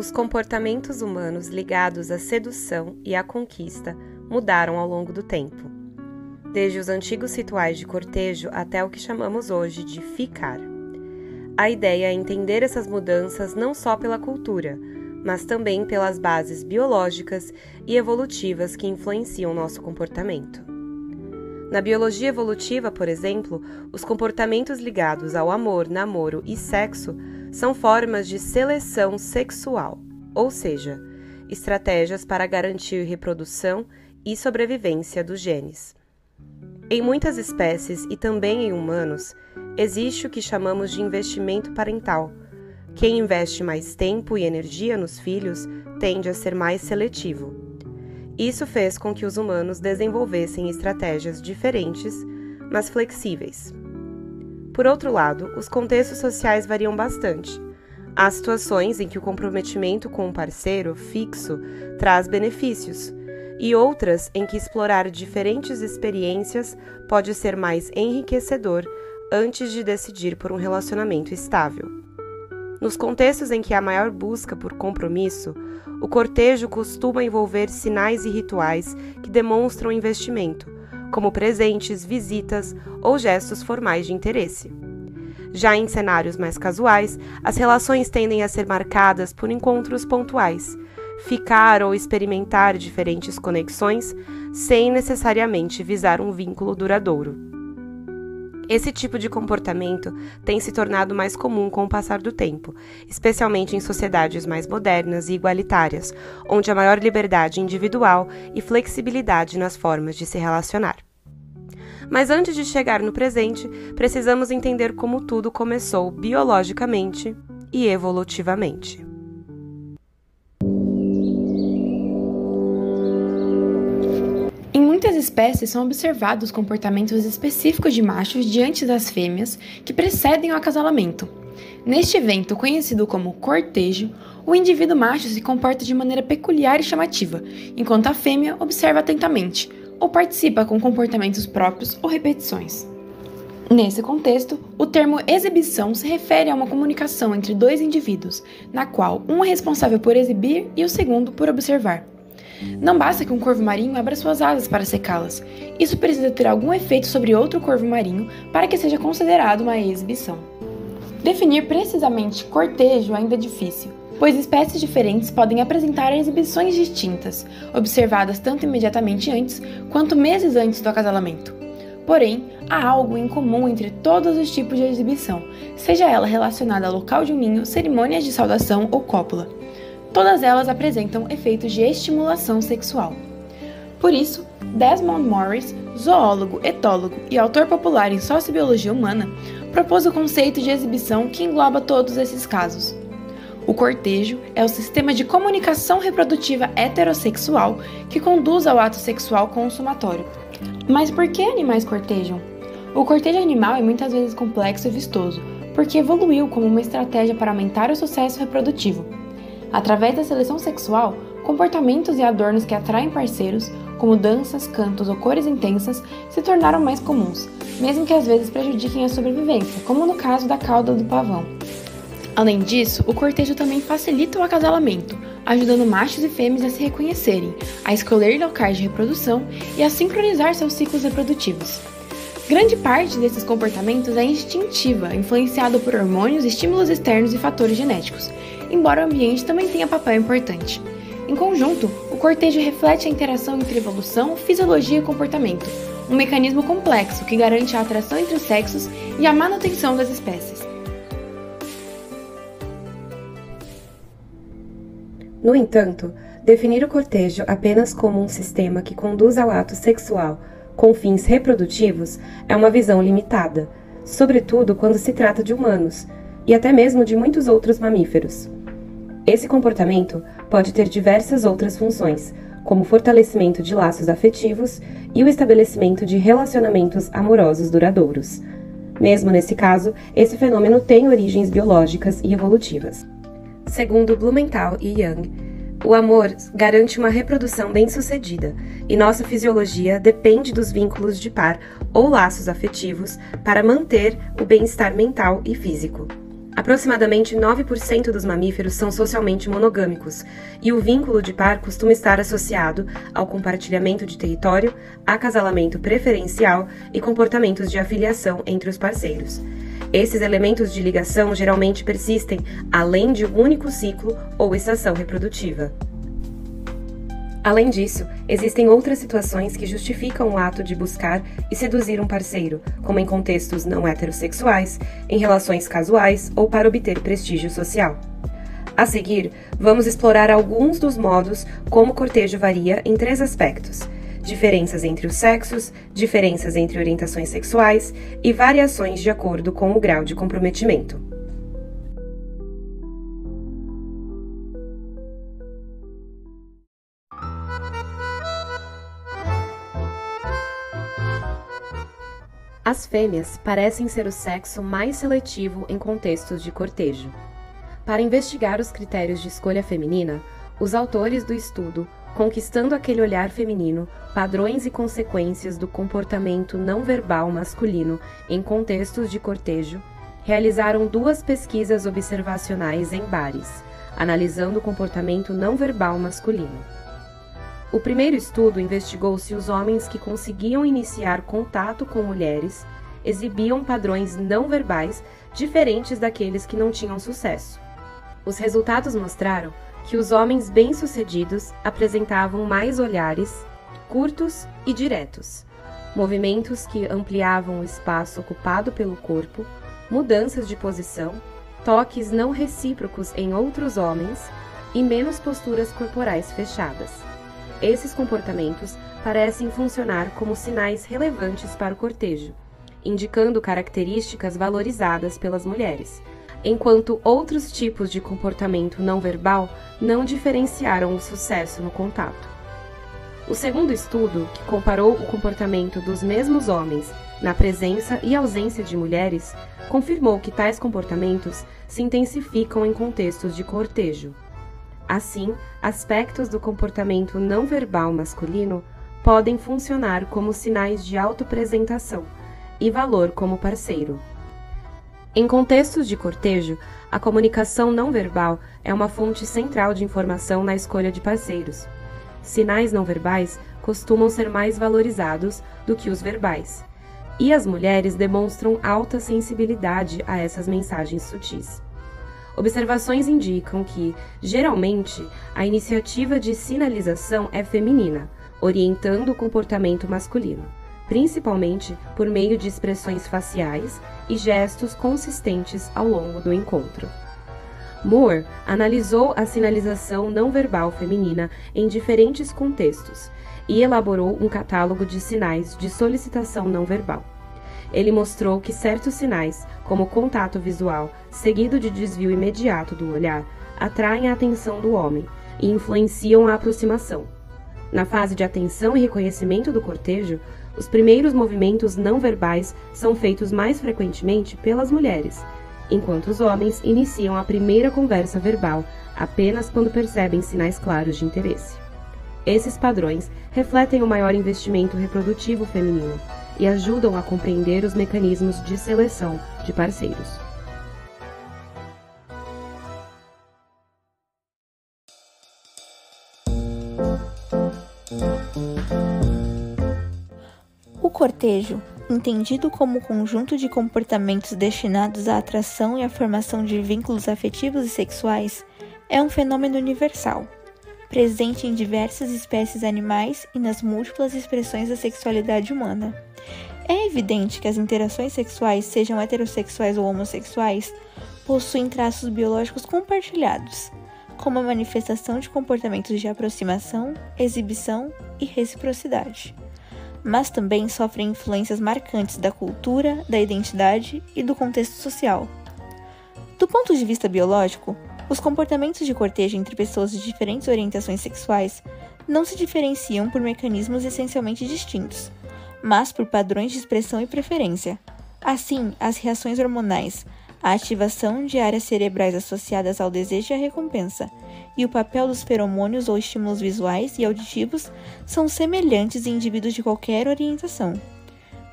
Os comportamentos humanos ligados à sedução e à conquista mudaram ao longo do tempo, desde os antigos rituais de cortejo até o que chamamos hoje de ficar. A ideia é entender essas mudanças não só pela cultura, mas também pelas bases biológicas e evolutivas que influenciam nosso comportamento. Na biologia evolutiva, por exemplo, os comportamentos ligados ao amor, namoro e sexo são formas de seleção sexual, ou seja, estratégias para garantir reprodução e sobrevivência dos genes. Em muitas espécies e também em humanos, existe o que chamamos de investimento parental. Quem investe mais tempo e energia nos filhos tende a ser mais seletivo. Isso fez com que os humanos desenvolvessem estratégias diferentes, mas flexíveis. Por outro lado, os contextos sociais variam bastante. Há situações em que o comprometimento com um parceiro fixo traz benefícios, e outras em que explorar diferentes experiências pode ser mais enriquecedor antes de decidir por um relacionamento estável. Nos contextos em que há maior busca por compromisso, o cortejo costuma envolver sinais e rituais que demonstram investimento, como presentes, visitas ou gestos formais de interesse. Já em cenários mais casuais, as relações tendem a ser marcadas por encontros pontuais, ficar ou experimentar diferentes conexões sem necessariamente visar um vínculo duradouro. Esse tipo de comportamento tem se tornado mais comum com o passar do tempo, especialmente em sociedades mais modernas e igualitárias, onde há maior liberdade individual e flexibilidade nas formas de se relacionar. Mas antes de chegar no presente, precisamos entender como tudo começou biologicamente e evolutivamente. Em muitas espécies são observados comportamentos específicos de machos diante das fêmeas que precedem o acasalamento. Neste evento, conhecido como cortejo, o indivíduo macho se comporta de maneira peculiar e chamativa, enquanto a fêmea observa atentamente, ou participa com comportamentos próprios ou repetições. Nesse contexto, o termo exibição se refere a uma comunicação entre dois indivíduos, na qual um é responsável por exibir e o segundo por observar. Não basta que um corvo marinho abra suas asas para secá-las. Isso precisa ter algum efeito sobre outro corvo marinho para que seja considerado uma exibição. Definir precisamente cortejo ainda é difícil, pois espécies diferentes podem apresentar exibições distintas, observadas tanto imediatamente antes quanto meses antes do acasalamento. Porém, há algo em comum entre todos os tipos de exibição, seja ela relacionada ao local de um ninho, cerimônias de saudação ou cópula. Todas elas apresentam efeitos de estimulação sexual. Por isso, Desmond Morris, zoólogo, etólogo e autor popular em sociobiologia humana, propôs o conceito de exibição que engloba todos esses casos. O cortejo é o sistema de comunicação reprodutiva heterossexual que conduz ao ato sexual consumatório. Mas por que animais cortejam? O cortejo animal é muitas vezes complexo e vistoso, porque evoluiu como uma estratégia para aumentar o sucesso reprodutivo. Através da seleção sexual, comportamentos e adornos que atraem parceiros, como danças, cantos ou cores intensas, se tornaram mais comuns, mesmo que às vezes prejudiquem a sobrevivência, como no caso da cauda do pavão. Além disso, o cortejo também facilita o acasalamento, ajudando machos e fêmeas a se reconhecerem, a escolher locais de reprodução e a sincronizar seus ciclos reprodutivos. Grande parte desses comportamentos é instintiva, influenciado por hormônios, estímulos externos e fatores genéticos, embora o ambiente também tenha papel importante. Em conjunto, o cortejo reflete a interação entre evolução, fisiologia e comportamento, um mecanismo complexo que garante a atração entre os sexos e a manutenção das espécies. No entanto, definir o cortejo apenas como um sistema que conduz ao ato sexual com fins reprodutivos é uma visão limitada, sobretudo quando se trata de humanos, e até mesmo de muitos outros mamíferos. Esse comportamento pode ter diversas outras funções, como o fortalecimento de laços afetivos e o estabelecimento de relacionamentos amorosos duradouros. Mesmo nesse caso, esse fenômeno tem origens biológicas e evolutivas. Segundo Blumenthal e Young, o amor garante uma reprodução bem-sucedida e nossa fisiologia depende dos vínculos de par ou laços afetivos para manter o bem-estar mental e físico. Aproximadamente 9% dos mamíferos são socialmente monogâmicos, e o vínculo de par costuma estar associado ao compartilhamento de território, acasalamento preferencial e comportamentos de afiliação entre os parceiros. Esses elementos de ligação geralmente persistem além de um único ciclo ou estação reprodutiva. Além disso, existem outras situações que justificam o ato de buscar e seduzir um parceiro, como em contextos não heterossexuais, em relações casuais ou para obter prestígio social. A seguir, vamos explorar alguns dos modos como o cortejo varia em 3 aspectos: diferenças entre os sexos, diferenças entre orientações sexuais e variações de acordo com o grau de comprometimento. As fêmeas parecem ser o sexo mais seletivo em contextos de cortejo. Para investigar os critérios de escolha feminina, os autores do estudo Conquistando aquele olhar feminino, padrões e consequências do comportamento não verbal masculino em contextos de cortejo, realizaram 2 pesquisas observacionais em bares, analisando o comportamento não verbal masculino. O primeiro estudo investigou se os homens que conseguiam iniciar contato com mulheres exibiam padrões não verbais diferentes daqueles que não tinham sucesso. Os resultados mostraram que os homens bem-sucedidos apresentavam mais olhares curtos e diretos, movimentos que ampliavam o espaço ocupado pelo corpo, mudanças de posição, toques não recíprocos em outros homens e menos posturas corporais fechadas. Esses comportamentos parecem funcionar como sinais relevantes para o cortejo, indicando características valorizadas pelas mulheres, enquanto outros tipos de comportamento não verbal não diferenciaram o sucesso no contato. O segundo estudo, que comparou o comportamento dos mesmos homens na presença e ausência de mulheres, confirmou que tais comportamentos se intensificam em contextos de cortejo. Assim, aspectos do comportamento não verbal masculino podem funcionar como sinais de autopresentação e valor como parceiro. Em contextos de cortejo, a comunicação não verbal é uma fonte central de informação na escolha de parceiros. Sinais não verbais costumam ser mais valorizados do que os verbais, e as mulheres demonstram alta sensibilidade a essas mensagens sutis. Observações indicam que, geralmente, a iniciativa de sinalização é feminina, orientando o comportamento masculino, principalmente por meio de expressões faciais e gestos consistentes ao longo do encontro. Moore analisou a sinalização não verbal feminina em diferentes contextos e elaborou um catálogo de sinais de solicitação não verbal. Ele mostrou que certos sinais, como contato visual, seguido de desvio imediato do olhar, atraem a atenção do homem e influenciam a aproximação. Na fase de atenção e reconhecimento do cortejo, os primeiros movimentos não verbais são feitos mais frequentemente pelas mulheres, enquanto os homens iniciam a primeira conversa verbal apenas quando percebem sinais claros de interesse. Esses padrões refletem o maior investimento reprodutivo feminino e ajudam a compreender os mecanismos de seleção de parceiros. O cortejo, entendido como um conjunto de comportamentos destinados à atração e à formação de vínculos afetivos e sexuais, é um fenômeno universal, presente em diversas espécies animais e nas múltiplas expressões da sexualidade humana. É evidente que as interações sexuais, sejam heterossexuais ou homossexuais, possuem traços biológicos compartilhados, como a manifestação de comportamentos de aproximação, exibição e reciprocidade, mas também sofrem influências marcantes da cultura, da identidade e do contexto social. Do ponto de vista biológico, os comportamentos de cortejo entre pessoas de diferentes orientações sexuais não se diferenciam por mecanismos essencialmente distintos, mas por padrões de expressão e preferência. Assim, as reações hormonais, a ativação de áreas cerebrais associadas ao desejo e à recompensa, e o papel dos feromônios ou estímulos visuais e auditivos são semelhantes em indivíduos de qualquer orientação.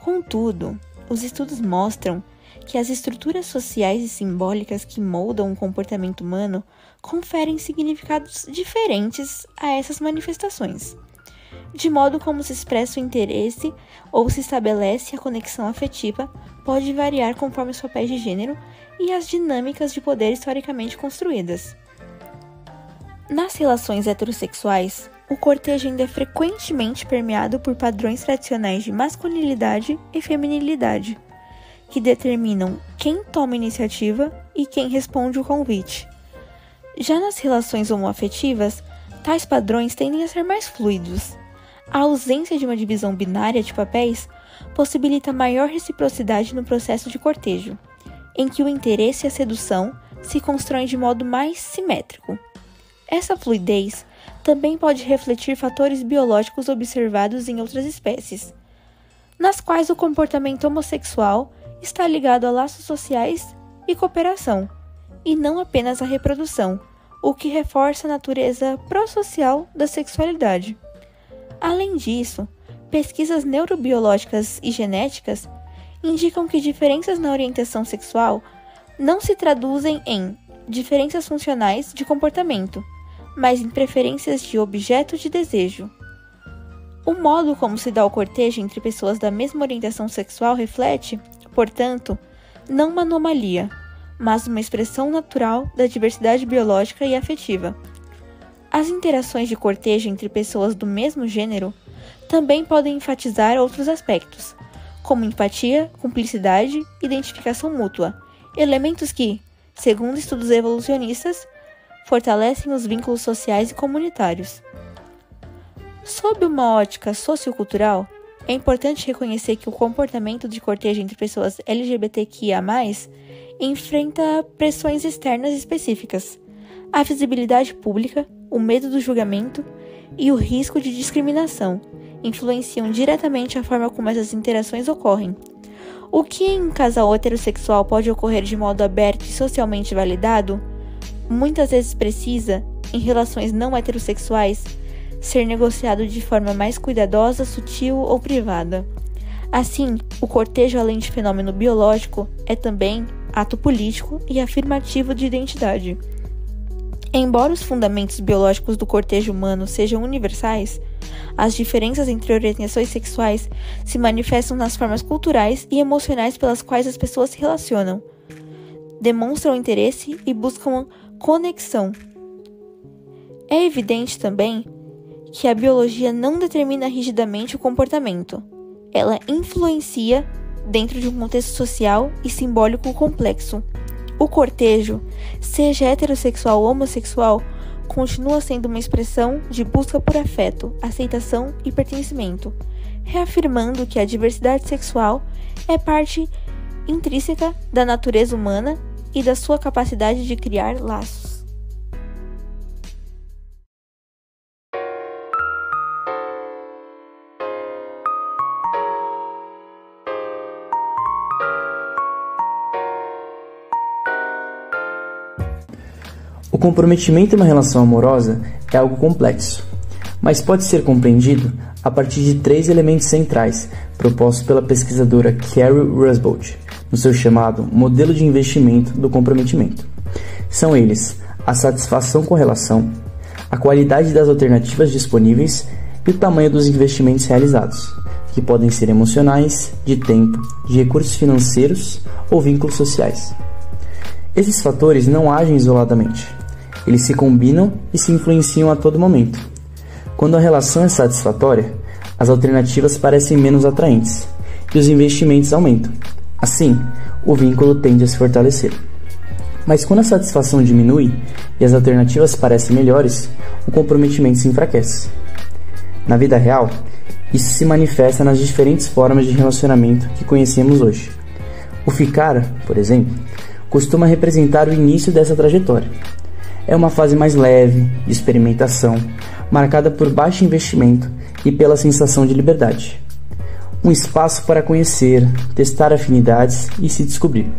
Contudo, os estudos mostram que as estruturas sociais e simbólicas que moldam o comportamento humano conferem significados diferentes a essas manifestações, de modo como se expressa o interesse ou se estabelece a conexão afetiva pode variar conforme os papéis de gênero e as dinâmicas de poder historicamente construídas. Nas relações heterossexuais, o cortejo ainda é frequentemente permeado por padrões tradicionais de masculinidade e feminilidade, que determinam quem toma iniciativa e quem responde o convite. Já nas relações homoafetivas, tais padrões tendem a ser mais fluidos. A ausência de uma divisão binária de papéis possibilita maior reciprocidade no processo de cortejo, em que o interesse e a sedução se constroem de modo mais simétrico. Essa fluidez também pode refletir fatores biológicos observados em outras espécies, nas quais o comportamento homossexual está ligado a laços sociais e cooperação, e não apenas à reprodução, o que reforça a natureza pró-social da sexualidade. Além disso, pesquisas neurobiológicas e genéticas indicam que diferenças na orientação sexual não se traduzem em diferenças funcionais de comportamento, mas em preferências de objeto de desejo. O modo como se dá o cortejo entre pessoas da mesma orientação sexual reflete, portanto, não uma anomalia, mas uma expressão natural da diversidade biológica e afetiva. As interações de cortejo entre pessoas do mesmo gênero também podem enfatizar outros aspectos, como empatia, cumplicidade e identificação mútua, elementos que, segundo estudos evolucionistas, fortalecem os vínculos sociais e comunitários. Sob uma ótica sociocultural, é importante reconhecer que o comportamento de cortejo entre pessoas LGBTQIA+, enfrenta pressões externas específicas, a visibilidade pública, o medo do julgamento e o risco de discriminação influenciam diretamente a forma como essas interações ocorrem. O que em um casal heterossexual pode ocorrer de modo aberto e socialmente validado, muitas vezes precisa, em relações não heterossexuais, ser negociado de forma mais cuidadosa, sutil ou privada. Assim, o cortejo, além de fenômeno biológico, é também ato político e afirmativo de identidade. Embora os fundamentos biológicos do cortejo humano sejam universais, as diferenças entre orientações sexuais se manifestam nas formas culturais e emocionais pelas quais as pessoas se relacionam, demonstram interesse e buscam conexão. É evidente também que a biologia não determina rigidamente o comportamento. Ela influencia dentro de um contexto social e simbólico complexo. O cortejo, seja heterossexual ou homossexual, continua sendo uma expressão de busca por afeto, aceitação e pertencimento, reafirmando que a diversidade sexual é parte intrínseca da natureza humana e da sua capacidade de criar laços. O comprometimento em uma relação amorosa é algo complexo, mas pode ser compreendido a partir de 3 elementos centrais propostos pela pesquisadora Carrie Rusbold no seu chamado Modelo de Investimento do Comprometimento. São eles a satisfação com a relação, a qualidade das alternativas disponíveis e o tamanho dos investimentos realizados, que podem ser emocionais, de tempo, de recursos financeiros ou vínculos sociais. Esses fatores não agem isoladamente. Eles se combinam e se influenciam a todo momento. Quando a relação é satisfatória, as alternativas parecem menos atraentes e os investimentos aumentam. Assim, o vínculo tende a se fortalecer. Mas quando a satisfação diminui e as alternativas parecem melhores, o comprometimento se enfraquece. Na vida real, isso se manifesta nas diferentes formas de relacionamento que conhecemos hoje. O ficar, por exemplo, costuma representar o início dessa trajetória. É uma fase mais leve, de experimentação, marcada por baixo investimento e pela sensação de liberdade. Um espaço para conhecer, testar afinidades e se descobrir.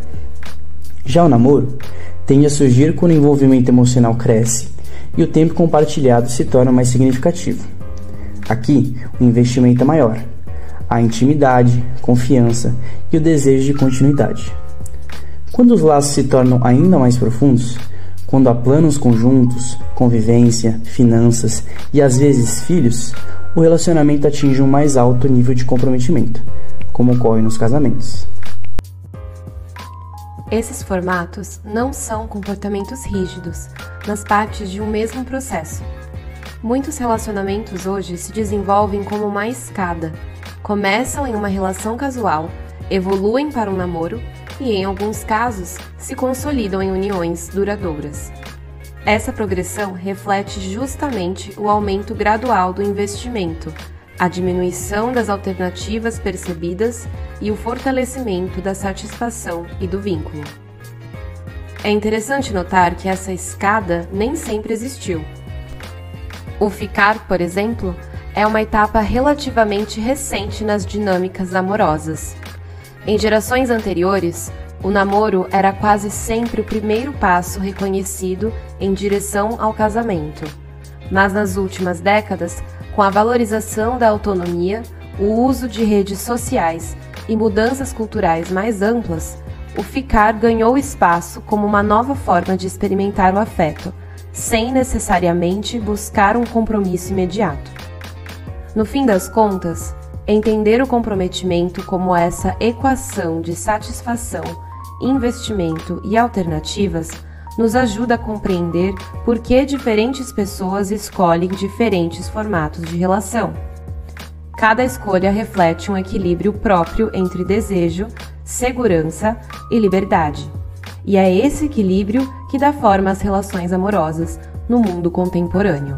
Já o namoro tende a surgir quando o envolvimento emocional cresce e o tempo compartilhado se torna mais significativo. Aqui, o investimento é maior. Há intimidade, confiança e o desejo de continuidade. Quando os laços se tornam ainda mais profundos, quando há planos conjuntos, convivência, finanças e às vezes filhos, o relacionamento atinge um mais alto nível de comprometimento, como ocorre nos casamentos. Esses formatos não são comportamentos rígidos, mas partes de um mesmo processo. Muitos relacionamentos hoje se desenvolvem como uma escada. Começam em uma relação casual, evoluem para um namoro e, em alguns casos, se consolidam em uniões duradouras. Essa progressão reflete justamente o aumento gradual do investimento, a diminuição das alternativas percebidas e o fortalecimento da satisfação e do vínculo. É interessante notar que essa escada nem sempre existiu. O ficar, por exemplo, é uma etapa relativamente recente nas dinâmicas amorosas. Em gerações anteriores, o namoro era quase sempre o primeiro passo reconhecido em direção ao casamento. Mas nas últimas décadas, com a valorização da autonomia, o uso de redes sociais e mudanças culturais mais amplas, o ficar ganhou espaço como uma nova forma de experimentar o afeto, sem necessariamente buscar um compromisso imediato. No fim das contas, entender o comprometimento como essa equação de satisfação, investimento e alternativas nos ajuda a compreender por que diferentes pessoas escolhem diferentes formatos de relação. Cada escolha reflete um equilíbrio próprio entre desejo, segurança e liberdade. E é esse equilíbrio que dá forma às relações amorosas no mundo contemporâneo.